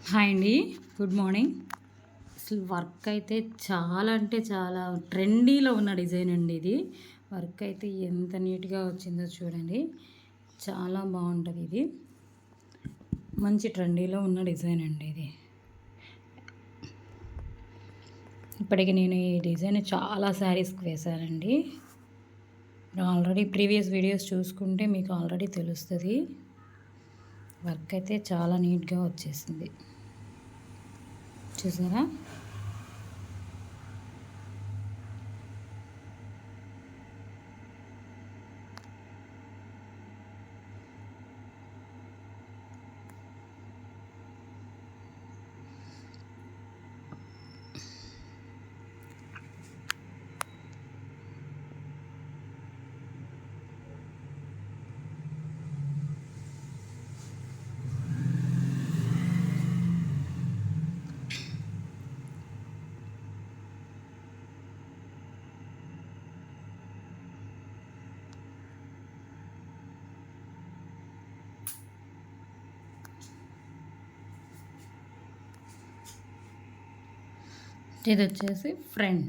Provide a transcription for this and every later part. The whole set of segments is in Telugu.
హాయ్ అండి, గుడ్ మార్నింగ్. అసలు వర్క్ అయితే చాలా అంటే చాలా ట్రెండీలో ఉన్న డిజైన్ అండి ఇది. వర్క్ అయితే ఎంత నీట్గా వచ్చిందో చూడండి, చాలా బాగుంటుంది. ఇది మంచి ట్రెండీలో ఉన్న డిజైన్ అండి ఇది. ఇప్పటికి నేను ఈ డిజైన్ చాలా శారీస్కి వేశానండి. ఆల్రెడీ ప్రీవియస్ వీడియోస్ చూసుకుంటే మీకు ఆల్రెడీ తెలుస్తుంది. వర్క్ అయితే చాలా నీట్గా వచ్చేసింది, చూసారా? ఇది వచ్చేసి ఫ్రంట్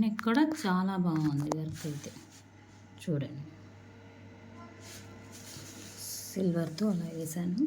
నెక్ కూడా చాలా బాగుంది వర్క్ అయితే. చూడండి, సిల్వర్తో అలా వేసాను.